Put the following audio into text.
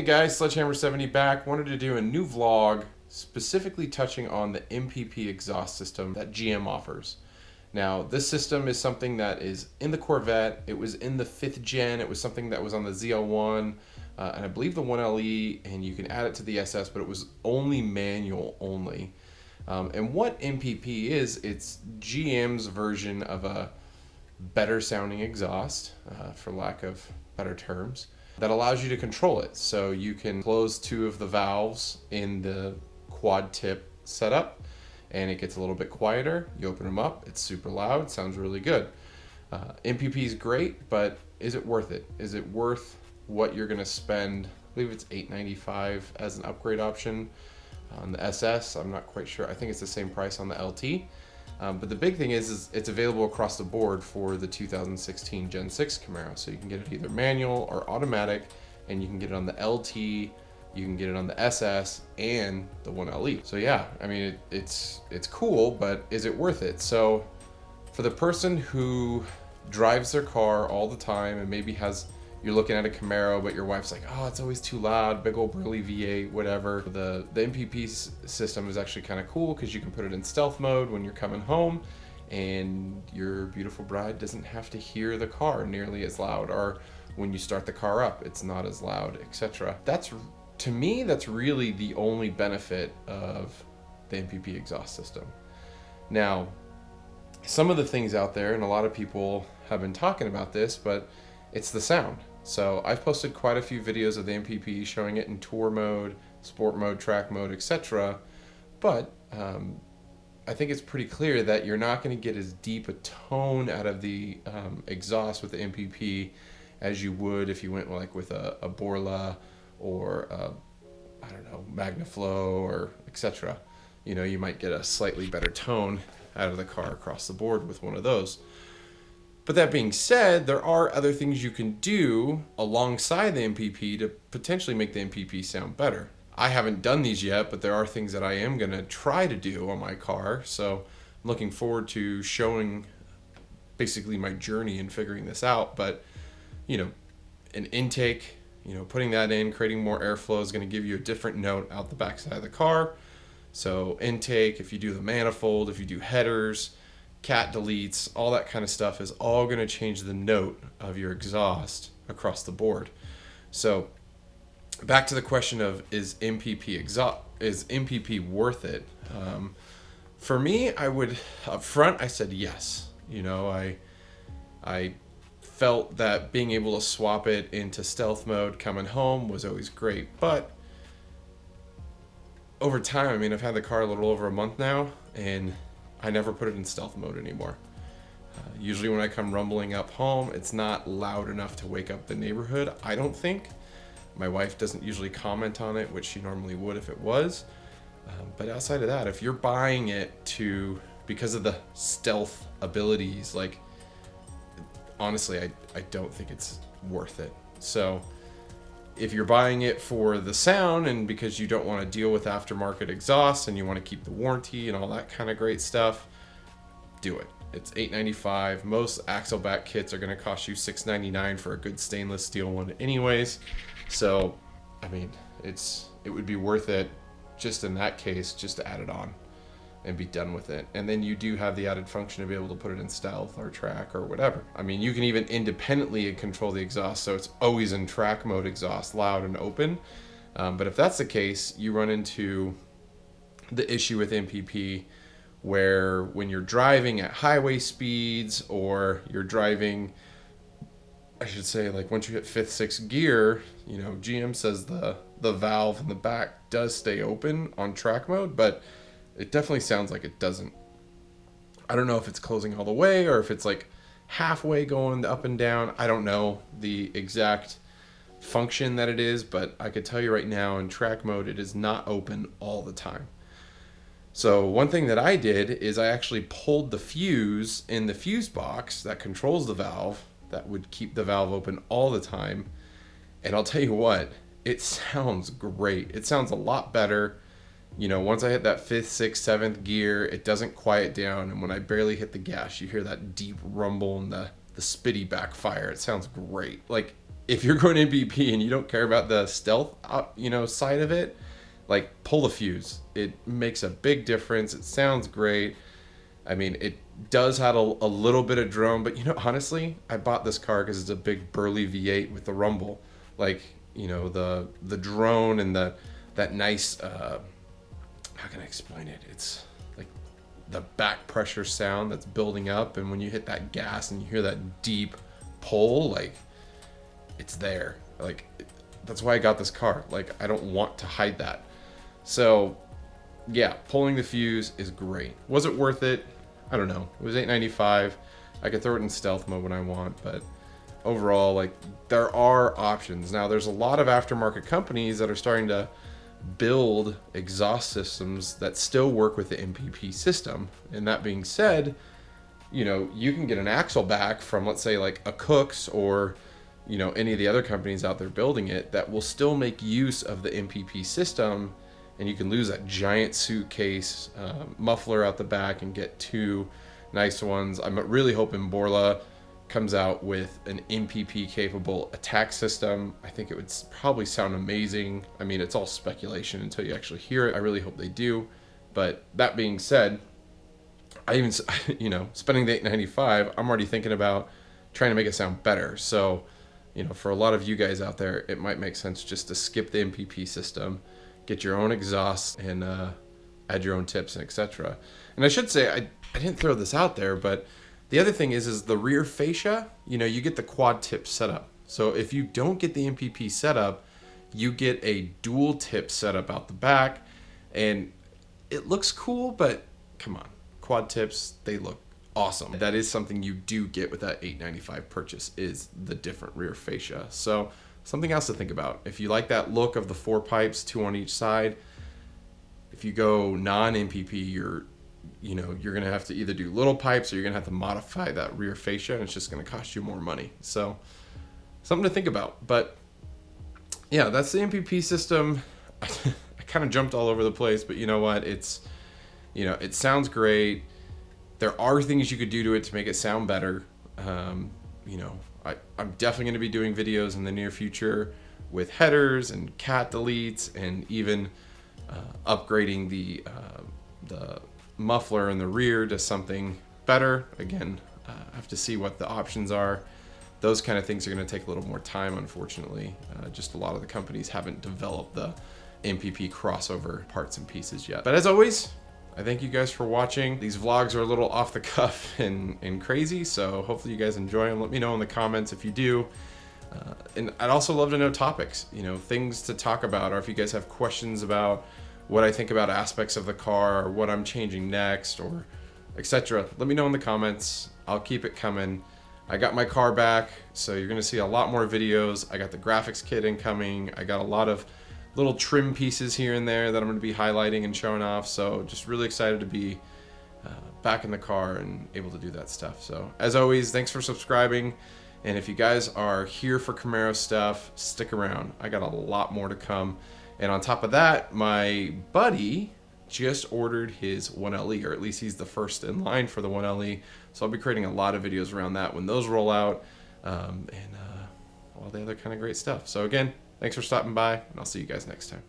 guys, Sledgehammer70 back. Wanted to do a new vlog specifically touching on the NPP exhaust system that GM offers. Now, this system is something that is in the Corvette. It was in the 5th gen. It was something that was on the ZL1 and I believe the 1LE, and you can add it to the SS, but it was only manual only. And what NPP is, it's GM's version of a better sounding exhaust, for lack of better terms, that allows you to control it. So you can close 2 of the valves in the quad tip setup and it gets a little bit quieter. You open them up, it's super loud, sounds really good. NPP is great, but is it worth it? Is it worth what you're gonna spend? I believe it's $895 as an upgrade option on the SS. I'm not quite sure. I think it's the same price on the LT. But the big thing is it's available across the board for the 2016 Gen 6 Camaro. So you can get it either manual or automatic, and you can get it on the LT, you can get it on the SS and the 1LE. So yeah, I mean, it's cool, but is it worth it? So for the person who drives their car all the time and maybe you're looking at a Camaro, but your wife's like, oh, it's always too loud, big old burly V8, whatever. The NPP system is actually kind of cool because you can put it in stealth mode when you're coming home and your beautiful bride doesn't have to hear the car nearly as loud, or when you start the car up, it's not as loud, etc. To me, that's really the only benefit of the NPP exhaust system. Now, some of the things out there, and a lot of people have been talking about this, but it's the sound. So I've posted quite a few videos of the NPP showing it in tour mode, sport mode, track mode, etc. But I think it's pretty clear that you're not going to get as deep a tone out of the exhaust with the NPP as you would if you went like with a Borla or I don't know, Magnaflow or etc. You know, you might get a slightly better tone out of the car across the board with one of those. But that being said, there are other things you can do alongside the NPP to potentially make the NPP sound better. I haven't done these yet, but there are things that I am going to try to do on my car. So I'm looking forward to showing basically my journey in figuring this out. But, you know, an intake, you know, putting that in, creating more airflow is going to give you a different note out the backside of the car. So intake, if you do the manifold, if you do headers, cat deletes, all that kind of stuff is all going to change the note of your exhaust across the board. So back to the question of is NPP worth it? For me, I would up front, I said yes. You know, I felt that being able to swap it into stealth mode coming home was always great, but over time, I mean, I've had the car a little over a month now, and I never put it in stealth mode anymore. Usually when I come rumbling up home, it's not loud enough to wake up the neighborhood, I don't think. My wife doesn't usually comment on it, which she normally would if it was. But outside of that, if you're buying it because of the stealth abilities, like, honestly, I don't think it's worth it. So if you're buying it for the sound and because you don't want to deal with aftermarket exhaust and you want to keep the warranty and all that kind of great stuff, do it. It's $895. Most Axleback kits are going to cost you $699 for a good stainless steel one anyways. So, I mean, it would be worth it just in that case, just to add it on and be done with it. And then you do have the added function to be able to put it in stealth or track or whatever. I mean, you can even independently control the exhaust, so it's always in track mode exhaust, loud and open. But if that's the case, you run into the issue with NPP where when you're driving at highway speeds, or you're driving, I should say, like once you hit 5th, 6th gear, you know, GM says the valve in the back does stay open on track mode, but it definitely sounds like it doesn't. I don't know if it's closing all the way or if it's like halfway going up and down. I don't know the exact function that it is, but I could tell you right now in track mode, it is not open all the time. So one thing that I did is I actually pulled the fuse in the fuse box that controls the valve that would keep the valve open all the time. And I'll tell you what, it sounds great. It sounds a lot better. You know, once I hit that 5th, 6th, 7th gear, it doesn't quiet down. And when I barely hit the gas, you hear that deep rumble and the spitty backfire. It sounds great. Like, if you're going NPP and you don't care about the stealth, side of it, like, pull the fuse. It makes a big difference. It sounds great. I mean, it does have a little bit of drone, but honestly, I bought this car because it's a big burly V8 with the rumble. Like, the drone and that nice, how can I explain it? It's like the back pressure sound that's building up, and when you hit that gas and you hear that deep pull, like, it's there. Like, that's why I got this car. Like, I don't want to hide that. So yeah, pulling the fuse is great. Was it worth it? I don't know. It was $895. I could throw it in stealth mode when I want, but overall, like, there are options. Now, there's a lot of aftermarket companies that are starting to build exhaust systems that still work with the NPP system. And that being said, you can get an axle back from, let's say, like a Cook's or any of the other companies out there building it that will still make use of the NPP system, and you can lose that giant suitcase muffler out the back and get two nice ones. I'm really hoping Borla comes out with an NPP capable attack system. I think it would probably sound amazing. I mean, it's all speculation until you actually hear it. I really hope they do. But that being said, I even, spending the $895, I'm already thinking about trying to make it sound better. So, for a lot of you guys out there, it might make sense just to skip the NPP system, get your own exhaust, and add your own tips and etc. And I should say, I didn't throw this out there, but the other thing is the rear fascia, you get the quad tip setup. So if you don't get the NPP setup, you get a dual tip setup out the back, and it looks cool, but come on, quad tips, they look awesome. That is something you do get with that $895 purchase, is the different rear fascia. So something else to think about. If you like that look of the 4 pipes, 2 on each side, if you go non-NPP, you're going to have to either do little pipes or you're going to have to modify that rear fascia, and it's just going to cost you more money. So something to think about. But yeah, that's the NPP system. I kind of jumped all over the place, but you know what? It sounds great. There are things you could do to it to make it sound better. I'm definitely going to be doing videos in the near future with headers and cat deletes, and even upgrading the muffler in the rear to something better. Again, I have to see what the options are. Those kind of things are going to take a little more time, unfortunately. Just a lot of the companies haven't developed the NPP crossover parts and pieces yet. But as always, I thank you guys for watching. These vlogs are a little off the cuff and crazy, so hopefully you guys enjoy them. Let me know in the comments if you do. And I'd also love to know topics, things to talk about, or if you guys have questions about what I think about aspects of the car, or what I'm changing next, or etc. Let me know in the comments. I'll keep it coming. I got my car back, so you're going to see a lot more videos. I got the graphics kit incoming. I got a lot of little trim pieces here and there that I'm going to be highlighting and showing off. So just really excited to be back in the car and able to do that stuff. So as always, thanks for subscribing. And if you guys are here for Camaro stuff, stick around. I got a lot more to come. And on top of that, my buddy just ordered his 1LE, or at least he's the first in line for the 1LE. So I'll be creating a lot of videos around that when those roll out, and all the other kind of great stuff. So again, thanks for stopping by, and I'll see you guys next time.